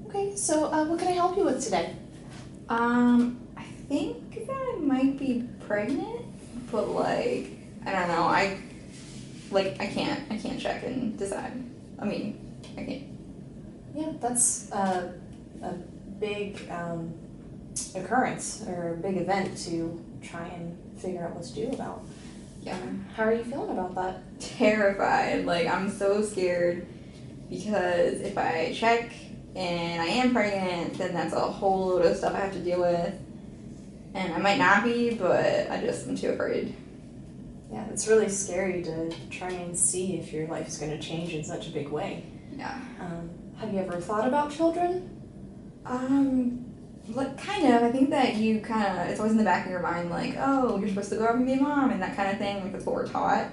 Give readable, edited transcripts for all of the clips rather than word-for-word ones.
Okay, so what can I help you with today? I think that I might be pregnant, but like I don't know. I can't check and decide. I mean, I can't. Yeah, that's a big occurrence or a big event to try and figure out what to do about. Yeah, How are you feeling about that? terrified. Like I'm so scared because if I check and I am pregnant, then that's a whole load of stuff I have to deal with, and I might not be, but I'm too afraid. Yeah, it's really scary to try and see if your life is going to change in such a big way. Yeah. Have you ever thought about children? Like kind of. I think that it's always in the back of your mind, like, oh, you're supposed to grow up and be a mom and that kind of thing. Like that's what we're taught.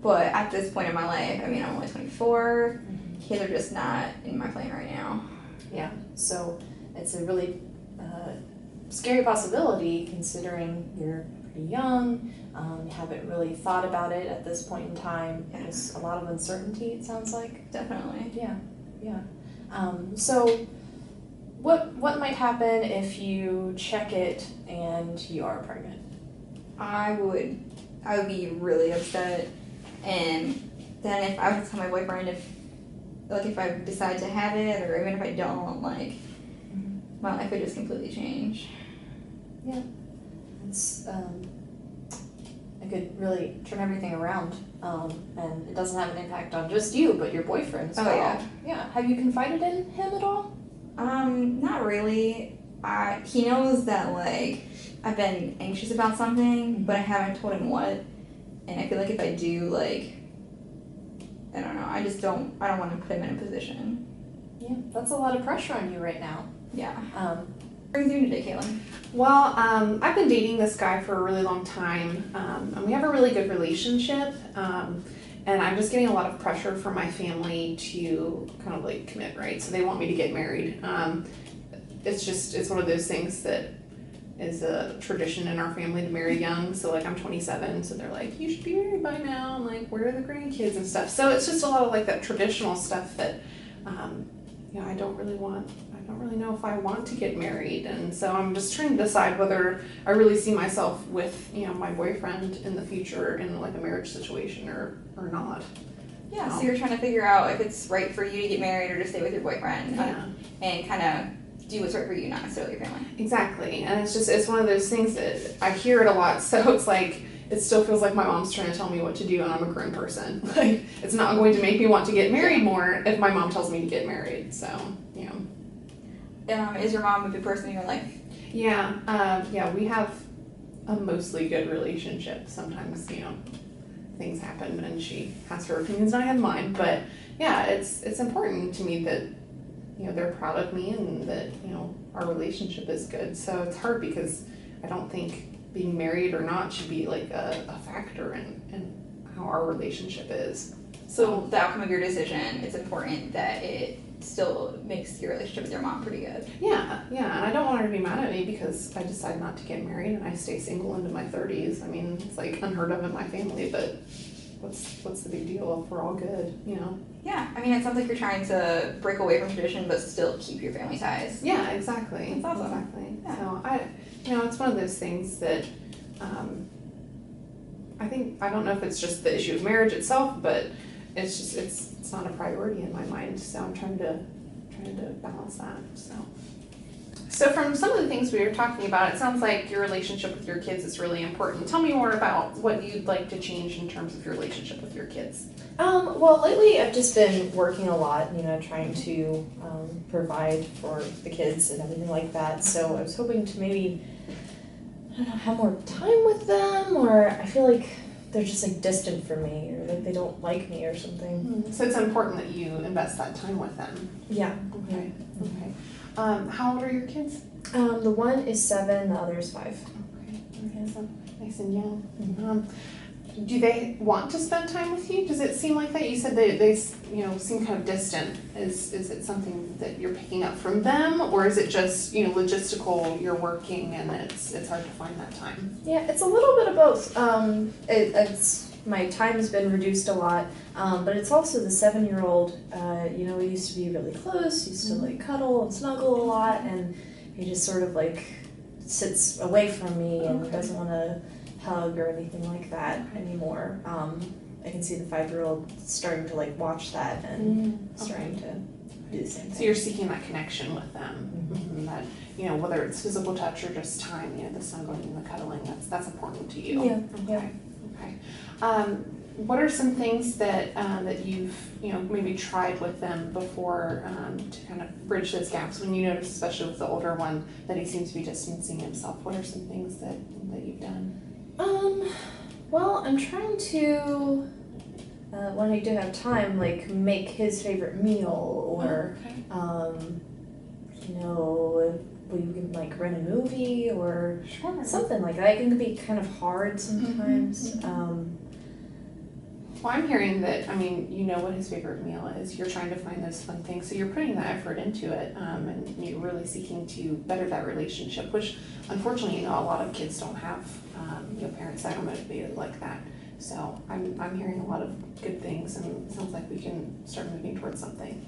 But at this point in my life, I mean, I'm only 24. Kids are just not in my plan right now. Yeah, so it's a really scary possibility considering you're pretty young, you haven't really thought about it at this point in time. Yeah. There's a lot of uncertainty, it sounds like. Definitely. Yeah. So what might happen if you check it and you are pregnant? I would be really upset, and then if I was to tell my boyfriend if I decide to have it or even if I don't, like my life would just completely change. Yeah, it's it could really turn everything around, and it doesn't have an impact on just you, but your boyfriend as Oh, well. yeah. Yeah. Have you confided in him at all? Not really. He knows that like I've been anxious about something, but I haven't told him what. And I feel like if I do, like, I don't know. I don't want to put him in a position. Yeah, that's a lot of pressure on you right now. Yeah. What are you doing today, Caitlin? Well, I've been dating this guy for a really long time, and we have a really good relationship, and I'm just getting a lot of pressure from my family to kind of like commit, right? So they want me to get married. It's one of those things that is a tradition in our family to marry young. So like I'm 27, so they're like, you should be married by now, and like where are the grandkids and stuff. So it's just a lot of like that traditional stuff that I don't really know if I want to get married, and so I'm just trying to decide whether I really see myself with my boyfriend in the future in like a marriage situation or not. Yeah, so you're trying to figure out if it's right for you to get married or to stay with your boyfriend, and kind of do what's right for you, not necessarily your family. Exactly, and it's one of those things that I hear it a lot, so it's like it still feels like my mom's trying to tell me what to do and I'm a grown person. Like it's not going to make me want to get married more if my mom tells me to get married, so Is your mom a good person in your life? Yeah, we have a mostly good relationship. Sometimes, things happen and she has her opinions and I have mine. But yeah, it's important to me that, they're proud of me and that, our relationship is good. So it's hard because I don't think being married or not should be like a factor in how our relationship is. So the outcome of your decision, it's important that it still makes your relationship with your mom pretty good. Yeah, and I don't want her to be mad at me because I decide not to get married and I stay single into my 30s. I mean, it's like unheard of in my family, but what's the big deal if we're all good, Yeah, I mean, it sounds like you're trying to break away from tradition but still keep your family ties. Yeah, exactly. That's awesome. Exactly. Yeah. So it's one of those things that I don't know if it's just the issue of marriage itself, but it's not a priority in my mind, so I'm trying to balance that. So from some of the things we were talking about, it sounds like your relationship with your kids is really important. Tell me more about what you'd like to change in terms of your relationship with your kids. Well, lately I've just been working a lot, trying to provide for the kids and everything like that. So I was hoping to maybe, have more time with them, or I feel like they're just like distant from me, or like they don't like me or something. So it's important that you invest that time with them. Yeah. Okay. How old are your kids? The one is 7, the other is 5. Okay, so nice and young. Do they want to spend time with you? Does it seem like that? You said they seem kind of distant. Is it something that you're picking up from them, or is it just logistical? You're working and it's hard to find that time. Yeah, it's a little bit of both. It's my time has been reduced a lot, but it's also the 7-year-old. We used to be really close, used to like cuddle and snuggle a lot, and he just sort of like sits away from me and doesn't want to hug or anything like that anymore. I can see the 5-year-old starting to like watch that and starting to do the same thing. So you're seeking that connection with them, that, whether it's physical touch or just time, the snuggling and the cuddling, that's important to you. Yeah. Okay. What are some things that that you've maybe tried with them before to kind of bridge those gaps when you notice, especially with the older one, that he seems to be distancing himself? What are some things that you've done? Well, I'm trying to, when I do have time, like make his favorite meal, or we can like rent a movie or something like that. It can be kind of hard sometimes. Well, I'm hearing that, you know what his favorite meal is. You're trying to find those fun things. So you're putting that effort into it, and you're really seeking to better that relationship, which unfortunately, a lot of kids don't have parents that are motivated like that. So I'm hearing a lot of good things, and it sounds like we can start moving towards something.